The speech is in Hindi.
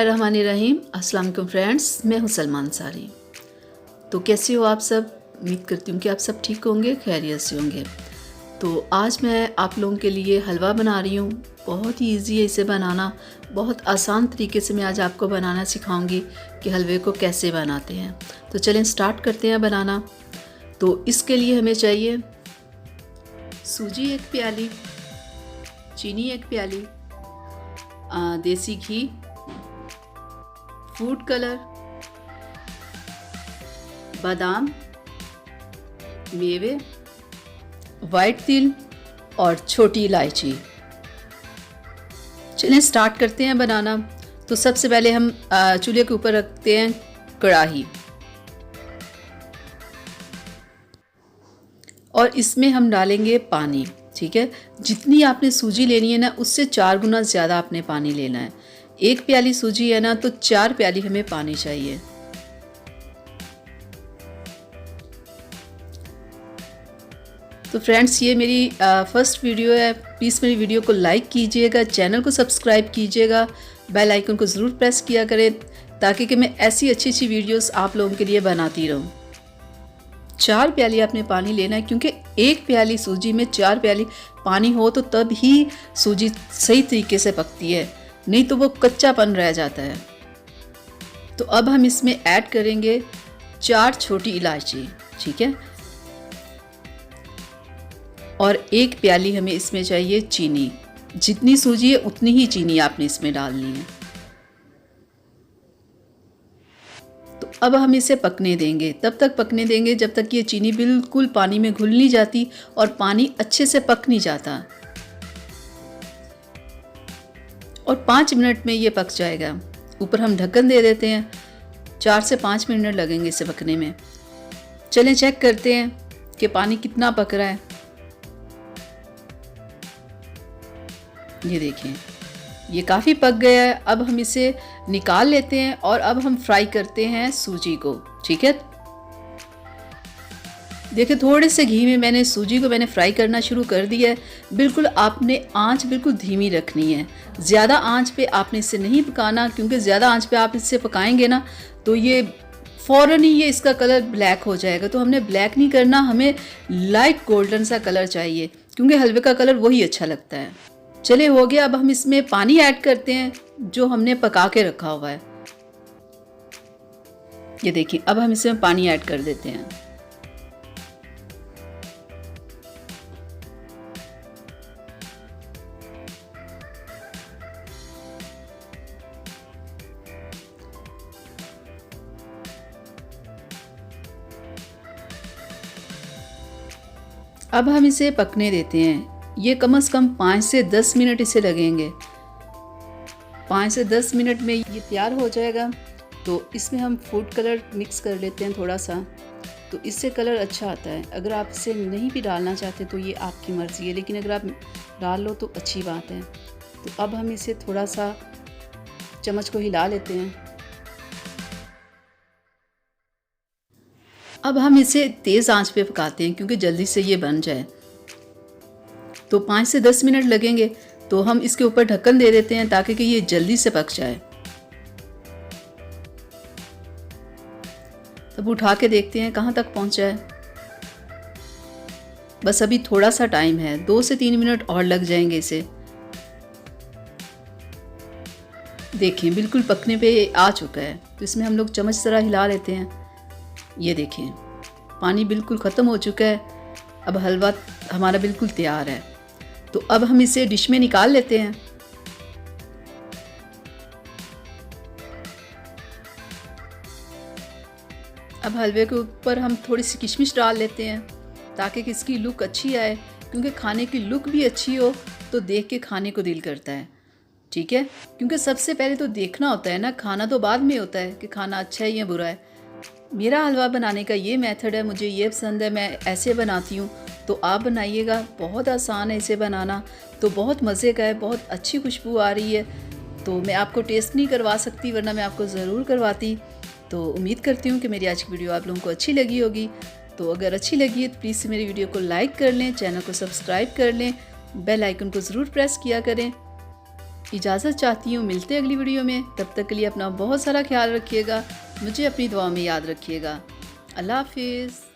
बिस्मिल्लाहिर्रहमानिर्रहीम। अस्सलाम वालेकुम फ्रेंड्स, मैं हूं सलमा अंसारी। तो कैसे हो आप सब? उम्मीद करती हूँ कि आप सब ठीक होंगे, खैरियत से होंगे। तो आज मैं आप लोगों के लिए हलवा बना रही हूँ। बहुत ही ईजी है इसे बनाना, बहुत आसान तरीके से मैं आज आपको बनाना सिखाऊंगी कि हलवे को कैसे बनाते हैं। तो चलें स्टार्ट करते हैं बनाना। तो इसके लिए हमें चाहिए सूजी 1 प्याली, चीनी 1 प्याली, देसी घी, फूड कलर, बादाम, मेवे, वाइट तिल और छोटी इलायची। चलिए स्टार्ट करते हैं बनाना। तो सबसे पहले हम चूल्हे के ऊपर रखते हैं कढ़ाई और इसमें हम डालेंगे पानी। ठीक है, जितनी आपने सूजी लेनी है ना उससे 4 गुना ज़्यादा आपने पानी लेना है। 1 प्याली सूजी है ना तो 4 प्याली हमें पानी चाहिए। तो फ्रेंड्स ये मेरी फर्स्ट वीडियो है, प्लीज़ मेरी वीडियो को लाइक कीजिएगा, चैनल को सब्सक्राइब कीजिएगा, बेल आइकन को ज़रूर प्रेस किया करें ताकि कि मैं ऐसी अच्छी व्वीडियोस आप लोगों के लिए बनाती रहूँ। 4 प्याली आपने पानी लेना है क्योंकि 1 प्याली सूजी में 4 प्याली पानी हो तो तब ही सूजी सही तरीके से पकती है, नहीं तो वो कच्चापन रह जाता है। तो अब हम इसमें ऐड करेंगे 4 छोटी इलायची। ठीक है, और 1 प्याली हमें इसमें चाहिए चीनी। जितनी सूजी है उतनी ही चीनी आपने इसमें डालनी है। तो अब हम इसे पकने देंगे, तब तक पकने देंगे जब तक ये चीनी बिल्कुल पानी में घुल नहीं जाती और पानी अच्छे से पक नहीं जाता। और 5 मिनट में ये पक जाएगा। ऊपर हम ढक्कन दे देते हैं, 4 से 5 मिनट लगेंगे इसे पकने में। चलें चेक करते हैं कि पानी कितना पक रहा है। ये देखें, ये काफ़ी पक गया है। अब हम इसे निकाल लेते हैं और अब हम फ्राई करते हैं सूजी को। ठीक है, देखिए थोड़े से घी में मैंने सूजी को फ्राई करना शुरू कर दिया है। बिल्कुल आपने आंच बिल्कुल धीमी रखनी है, ज़्यादा आंच पे आपने इसे नहीं पकाना क्योंकि ज़्यादा आंच पे आप इसे पकाएंगे ना तो ये फ़ौरन ही इसका कलर ब्लैक हो जाएगा। तो हमने ब्लैक नहीं करना, हमें लाइट गोल्डन सा कलर चाहिए क्योंकि हलवे का कलर वही अच्छा लगता है। चले हो गया। अब हम इसमें पानी ऐड करते हैं जो हमने पका के रखा हुआ है। ये देखिए, अब हम इसमें पानी ऐड कर देते हैं। अब हम इसे पकने देते हैं। ये कम से कम 5 से 10 मिनट इसे लगेंगे। 5 से 10 मिनट में ये तैयार हो जाएगा। तो इसमें हम फूड कलर मिक्स कर लेते हैं थोड़ा सा, तो इससे कलर अच्छा आता है। अगर आप इसे नहीं भी डालना चाहते तो ये आपकी मर्ज़ी है, लेकिन अगर आप डाल लो तो अच्छी बात है। तो अब हम इसे थोड़ा सा चम्मच को हिला लेते हैं। अब हम इसे तेज़ आंच पे पकाते हैं क्योंकि जल्दी से ये बन जाए। तो 5 से 10 मिनट लगेंगे। तो हम इसके ऊपर ढक्कन दे देते हैं ताकि कि ये जल्दी से पक जाए। तब उठा के देखते हैं कहाँ तक पहुँचा है। बस अभी थोड़ा सा टाइम है, 2 से 3 मिनट और लग जाएंगे इसे। देखें बिल्कुल पकने पे आ चुका है। तो इसमें हम लोग चम्मच ज़रा हिला लेते हैं। ये देखें पानी बिल्कुल ख़त्म हो चुका है। अब हलवा हमारा बिल्कुल तैयार है। तो अब हम इसे डिश में निकाल लेते हैं। अब हलवे के ऊपर हम थोड़ी सी किशमिश डाल लेते हैं ताकि कि इसकी लुक अच्छी आए, क्योंकि खाने की लुक भी अच्छी हो तो देख के खाने को दिल करता है। ठीक है, क्योंकि सबसे पहले तो देखना होता है ना, खाना तो बाद में होता है कि खाना अच्छा है या बुरा है। मेरा हलवा बनाने का ये मेथड है, मुझे ये पसंद है, मैं ऐसे बनाती हूँ। तो आप बनाइएगा, बहुत आसान है इसे बनाना। तो बहुत मज़े का है, बहुत अच्छी खुशबू आ रही है। तो मैं आपको टेस्ट नहीं करवा सकती वरना मैं आपको ज़रूर करवाती। तो उम्मीद करती हूँ कि मेरी आज की वीडियो आप लोगों को अच्छी लगी होगी। तो अगर अच्छी लगी है तो प्लीज़ मेरी वीडियो को लाइक कर लें, चैनल को सब्सक्राइब कर लें, बेल आइकन को ज़रूर प्रेस किया करें इजाज़त चाहती हूँ, मिलते हैं अगली वीडियो में। तब तक के लिए अपना बहुत सारा ख्याल रखिएगा, मुझे अपनी दुआ में याद रखिएगा। अल्लाह हाफिज़।